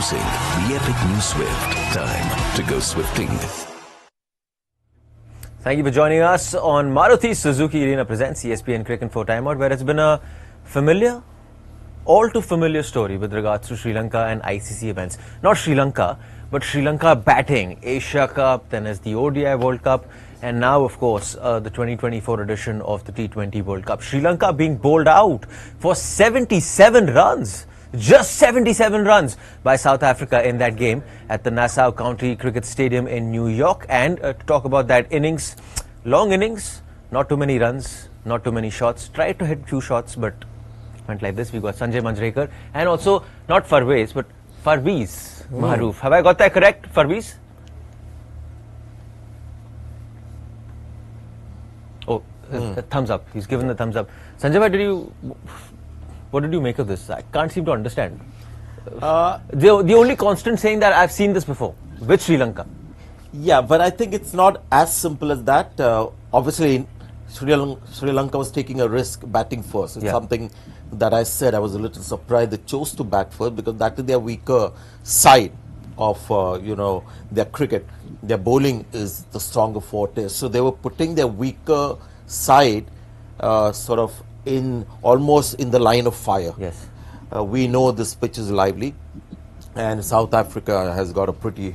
Introducing the epic new Swift. Time to go swifting. Thank you for joining us on Maruti Suzuki Arena presents ESPN Cricket for Timeout, where it's been a familiar, all too familiar story with regards to Sri Lanka and ICC events. Not Sri Lanka, but Sri Lanka batting Asia Cup, then as the ODI World Cup, and now, of course, the 2024 edition of the T20 World Cup. Sri Lanka being bowled out for 77 runs. Just 77 runs by South Africa in that game at the Nassau County Cricket Stadium in New York. And to talk about that innings, long innings, not too many runs, not too many shots. Tried to hit a few shots, but went like this. We got Sanjay Manjrekar and also not Farveez, but Farveez Maharoof. Have I got that correct, Farveez? Oh, the thumbs up. He's given the thumbs up. Sanjay, what did you make of this? I can't seem to understand. The only constant saying that I've seen this before with Sri Lanka. Yeah, but I think it's not as simple as that. Obviously, Sri Lanka was taking a risk batting first. It's something that I said I was a little surprised they chose to bat first, because that is their weaker side of their cricket. Their bowling is the stronger forte. So they were putting their weaker side sort of almost in the line of fire. Yes. We know this pitch is lively, and South Africa has got a pretty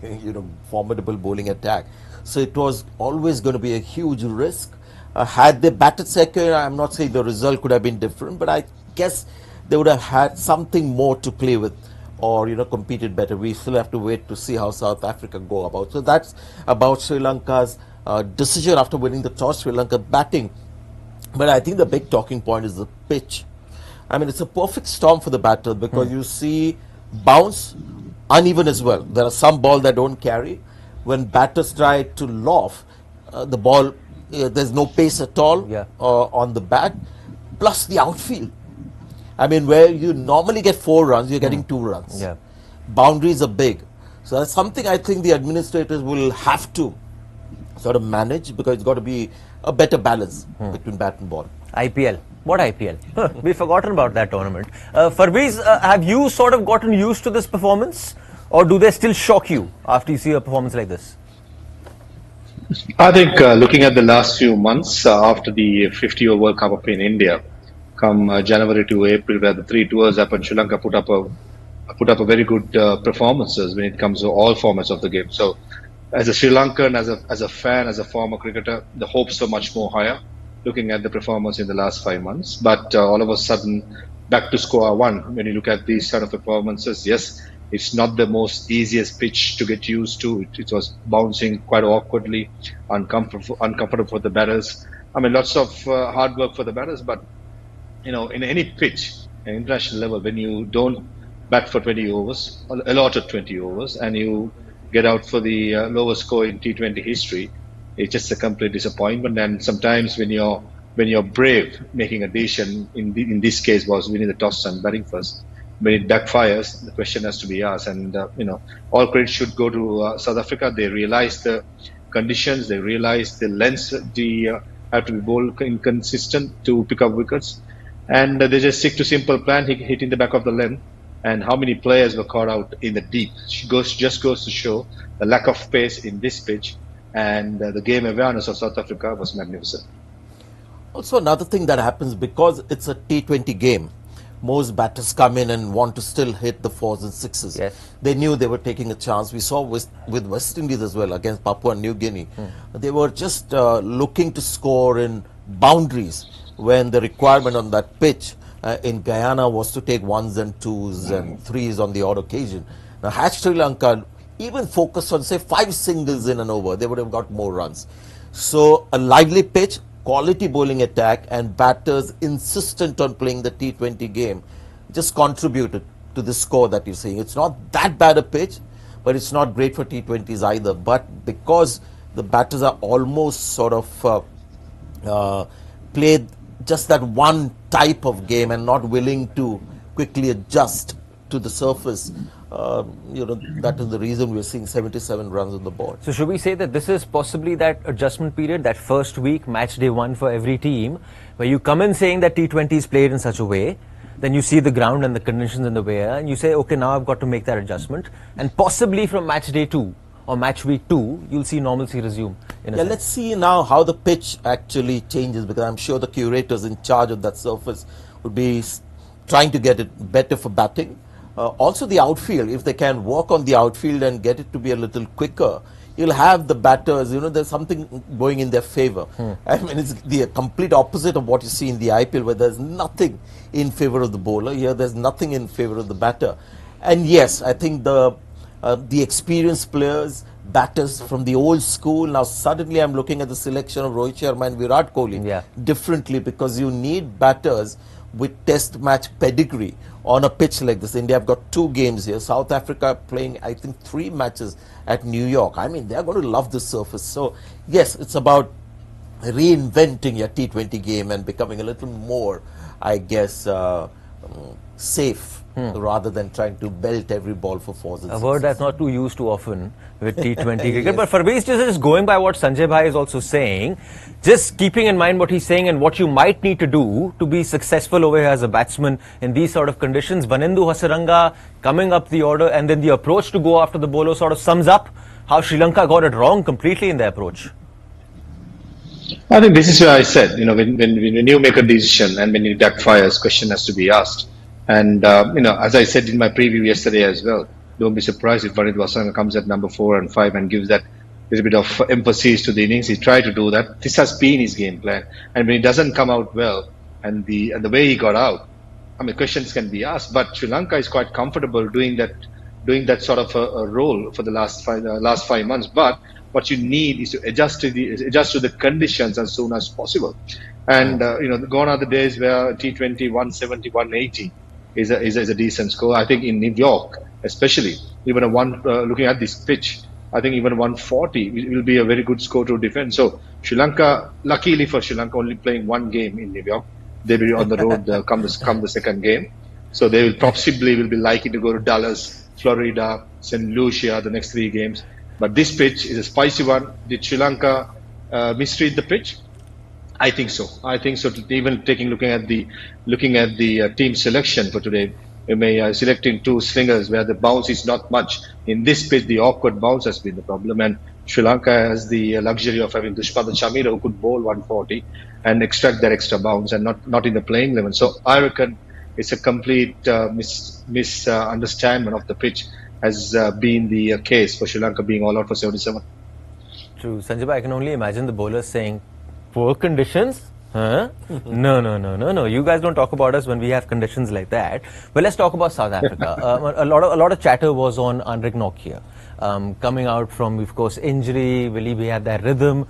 formidable bowling attack. So it was always going to be a huge risk. Had they batted second, I'm not saying the result could have been different, but I guess they would have had something more to play with, or competed better. We still have to wait to see how South Africa go about. So that's about Sri Lanka's decision after winning the toss. Sri Lanka batting. But I think the big talking point is the pitch. I mean, it's a perfect storm for the batter, because you see bounce, uneven as well. There are some balls that don't carry. When batters try to loft, the ball, there's no pace at all on the bat, plus the outfield. I mean, where you normally get 4 runs, you're getting 2 runs. Yeah. Boundaries are big. So that's something I think the administrators will have to sort of manage, because it's got to be a better balance between bat and ball. IPL. What IPL? We've forgotten about that tournament. Farveez, have you sort of gotten used to this performance, or do they still shock you after you see a performance like this? I think looking at the last few months after the 50 World Cup up in India, come January to April, where the 3 tours happened, Sri Lanka put up a very good performances when it comes to all formats of the game. So, as a Sri Lankan, as a fan, as a former cricketer, the hopes were much more higher, looking at the performance in the last 5 months. But all of a sudden, back to square one. When you look at these sort of performances, yes, it's not the most easiest pitch to get used to. It was bouncing quite awkwardly, uncomfortable for the batters. I mean, lots of hard work for the batters, but in any pitch, at international level, when you don't bat for 20 overs, allotted 20 overs, and you get out for the lowest score in T20 history, it's just a complete disappointment. And sometimes when you're brave, making a decision, in this case was winning the toss and batting first, when it backfires, the question has to be asked. And all credit should go to South Africa. They realized the conditions, they realized the lengths, have to be bowled inconsistent to pick up wickets, and they just stick to simple plan, hitting the back of the length. And how many players were caught out in the deep just goes to show the lack of pace in this pitch, and the game awareness of South Africa was magnificent. Also, another thing that happens, because it's a T20 game, most batters come in and want to still hit the 4s and 6s. Yes. They knew they were taking a chance. We saw with West Indies as well against Papua New Guinea. They were just looking to score in boundaries, when the requirement on that pitch in Guyana was to take 1s and 2s and 3s on the odd occasion. Now, had Sri Lanka even focused on, say, 5 singles in an over, they would have got more runs. So a lively pitch, quality bowling attack, and batters insistent on playing the T20 game just contributed to the score that you're seeing. It's not that bad a pitch, but it's not great for T20s either. But because the batters are almost sort of played just that one type of game and not willing to quickly adjust to the surface, that is the reason we're seeing 77 runs on the board. So should we say that this is possibly that adjustment period, that first week, match day 1 for every team, where you come in saying that T20 is played in such a way then you see the ground and the conditions in the way, and you say, okay, now I've got to make that adjustment, and possibly from match day 2 or match week 2, you'll see normalcy resume. Let's see now how the pitch actually changes, because I'm sure the curators in charge of that surface would be trying to get it better for batting. Also the outfield, if they can work on the outfield and get it to be a little quicker, you'll have the batters, there's something going in their favor. I mean, it's the complete opposite of what you see in the IPL, where there's nothing in favor of the bowler. Here, there's nothing in favor of the batter. And yes, I think the experienced players, batters from the old school, now suddenly I'm looking at the selection of Rohit Sharma and Virat Kohli differently, because you need batters with test match pedigree on a pitch like this. India have got 2 games here. South Africa playing, I think, 3 matches at New York. I mean, they're going to love this surface. So, yes, it's about reinventing your T20 game and becoming a little more, I guess, safe, rather than trying to belt every ball for 4s and 6s. A word that's not too used too often with T20 cricket. But Farveez, just going by what Sanjay Bhai is also saying, just keeping in mind what he's saying and what you might need to do to be successful over here as a batsman in these sort of conditions, Vanindu Hasaranga coming up the order, and then the approach to go after the bowler sort of sums up how Sri Lanka got it wrong completely in their approach. I think this is where I said, when you make a decision and when it backfires, question has to be asked. And, as I said in my preview yesterday as well, don't be surprised if Vanindu Hasaranga comes at number 4 and 5 and gives that little bit of emphasis to the innings. He tried to do that. This has been his game plan. And when it doesn't come out well, and the way he got out, I mean, questions can be asked. But Sri Lanka is quite comfortable doing that sort of a role for the last 5 months. But what you need is to adjust to the conditions as soon as possible. And gone are the days where T20 170, 180 is a decent score. I think in New York, especially, even looking at this pitch, I think even 140 will be a very good score to defend. So Sri Lanka, luckily for Sri Lanka, only playing 1 game in New York. They will be on the road come the second game. So they will possibly be likely to go to Dallas, Florida, St. Lucia the next 3 games. But this pitch is a spicy one. Did Sri Lanka mistreat the pitch? I think so. Even looking at the team selection for today, we may selecting 2 slingers where the bounce is not much. In this pitch, the awkward bounce has been the problem, and Sri Lanka has the luxury of having Dushmantha Chameera, who could bowl 140 and extract that extra bounce, and not in the playing 11. So I reckon it's a complete misunderstanding of the pitch has been the case for Sri Lanka being all out for 77. True. Sanjay, I can only imagine the bowlers saying, poor conditions? Huh? No. You guys don't talk about us when we have conditions like that. But let's talk about South Africa. A lot of chatter was on Anrich Nortje. Coming out from, of course, injury, will he have that rhythm?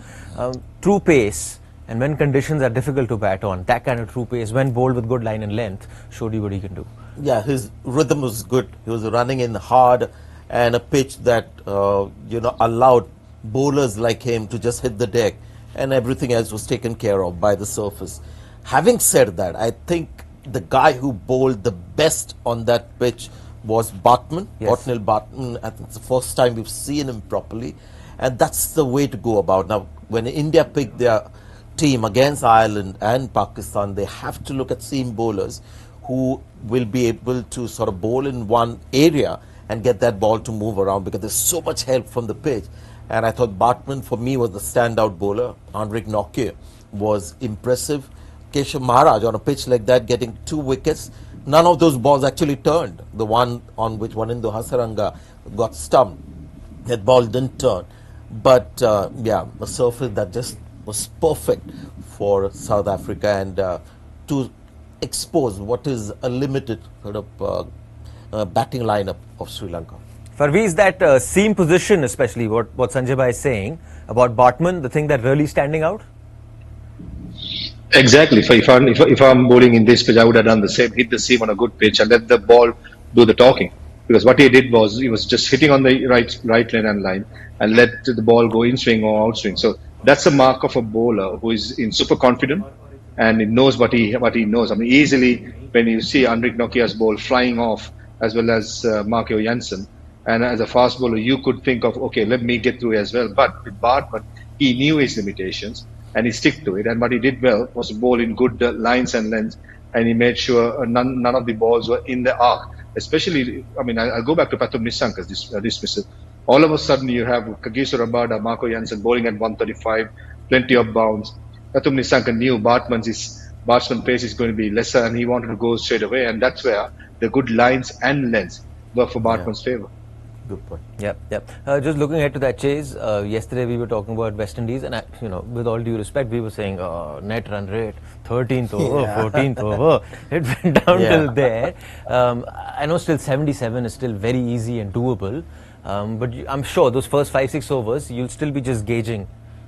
True pace. And when conditions are difficult to bat on, that kind of true pace, when bowled with good line and length, showed you what he can do. Yeah, his rhythm was good. He was running in hard, and a pitch that allowed bowlers like him to just hit the deck, and everything else was taken care of by the surface. Having said that, I think the guy who bowled the best on that pitch was Bartman, Botnil Bartman. I think it's the first time we've seen him properly, and that's the way to go about. Now, when India picked their team against Ireland and Pakistan, they have to look at seam bowlers who will be able to sort of bowl in one area and get that ball to move around, because there's so much help from the pitch. And I thought Bartman, for me, was the standout bowler. Anrich Nortje was impressive. Keshav Maharaj, on a pitch like that, getting 2 wickets. None of those balls actually turned. The one on which Vanindu Hasaranga got stumped, that ball didn't turn. But, a surface that just was perfect for South Africa, and to expose what is a limited sort of batting lineup of Sri Lanka. Farveez, that seam position, especially what Sanjay Bhai is saying about Bartman, the thing that really standing out? Exactly. If I'm bowling in this pitch, I would have done the same. Hit the seam on a good pitch and let the ball do the talking. Because what he did was, he was just hitting on the right lane and line and let the ball go in swing or out swing. So that's a mark of a bowler who is in super confident and he knows what he knows. I mean, easily when you see Anrich Nortje's ball flying off, as well as Marco Jansen, and as a fast bowler, you could think of, okay, let me get through as well. But with Bartman, he knew his limitations and he stick to it. And what he did well was bowl in good lines and lengths and he made sure none of the balls were in the arc. Especially, I mean, I'll go back to Pathum Nissanka's dismissal. All of a sudden, you have Kagiso Rabada, Marco Jansen bowling at 135, plenty of bounce. Pathum Nissanka knew batsman pace is going to be lesser, and he wanted to go straight away, and that's where the good lines and lengths were for batsman's favour. Good point. Yep. Just looking ahead to that chase, yesterday we were talking about West Indies, and with all due respect, we were saying net run rate, 13th over, 14th over. It went down till there. I know still 77 is still very easy and doable, but I'm sure those first 5-6 overs, you'll still be just gauging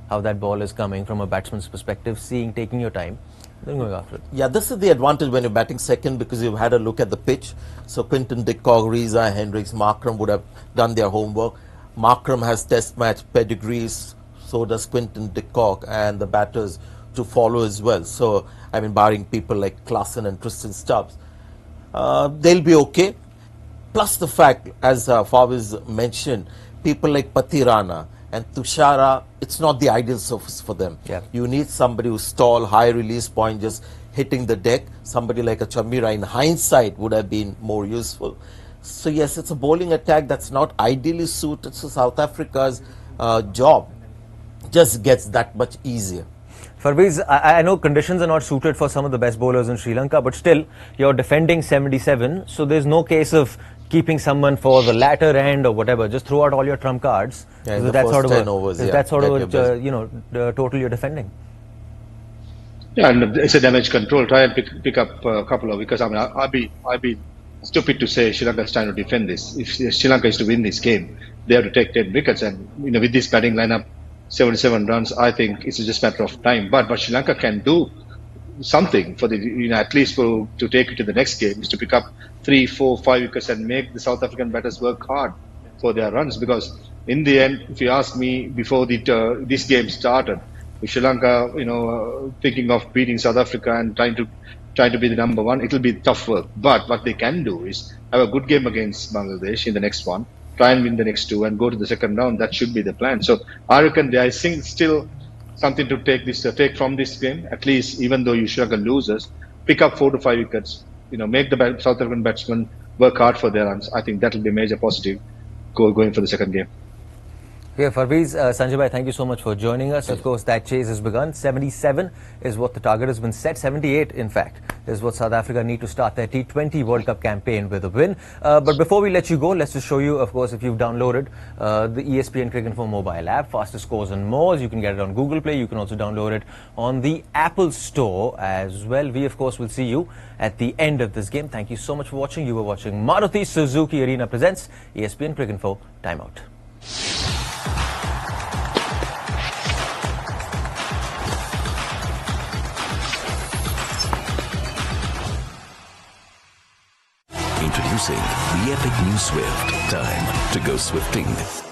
how that ball is coming from a batsman's perspective, taking your time. Then going after it. Yeah, this is the advantage when you're batting second, because you've had a look at the pitch. So Quinton de Kock, Reza, Hendricks, Markram would have done their homework. Markram has test match pedigrees, so does Quinton de Kock, and the batters to follow as well. So, I mean, barring people like Klaasen and Tristan Stubbs, they'll be okay. Plus the fact, as Farveez mentioned, people like Pathirana and Tushara, it's not the ideal surface for them. Yeah. You need somebody who's tall, high release point, just hitting the deck. Somebody like a Chamira, in hindsight, would have been more useful. So yes, it's a bowling attack that's not ideally suited to South Africa's job. Just gets that much easier. Farveez, I know conditions are not suited for some of the best bowlers in Sri Lanka, but still, you're defending 77, so there's no case of keeping someone for the latter end or whatever. Just throw out all your trump cards. Yeah, in the first 10 overs, That's sort of the total you're defending. Yeah, and it's a damage control. Try and pick up a couple of wickets. I mean, I'd be stupid to say Sri Lanka is trying to defend this. If Sri Lanka is to win this game, they have to take 10 wickets. And with this batting lineup, 77 runs, I think it's just a matter of time. But Sri Lanka can do something for the at least to take it to the next game, is to pick up 3, 4, 5 wickets and make the South African batters work hard for their runs. Because in the end, if you ask me, before this game started, if Sri Lanka, thinking of beating South Africa and trying to be the number one, it will be tough work. But what they can do is have a good game against Bangladesh in the next one, try and win the next two, and go to the second round. That should be the plan. So I reckon I think still something to take from this game. At least, even though you Sri Lanka loses, pick up 4 to 5 wickets. Make the South African batsmen work hard for their runs. I think that will be a major positive going for the second game. Yeah, Farveez, Sanjay, thank you so much for joining us. Of course, that chase has begun. 77 is what the target has been set. 78, in fact, is what South Africa need to start their T20 World Cup campaign with a win. But before we let you go, let's just show you, of course, if you've downloaded the ESPN Cricinfo mobile app, faster scores and more. You can get it on Google Play. You can also download it on the Apple Store as well. We, of course, will see you at the end of this game. Thank you so much for watching. You were watching Maruti Suzuki Arena presents ESPN Cricinfo Timeout. Introducing the epic new Swift. Time to go swifting.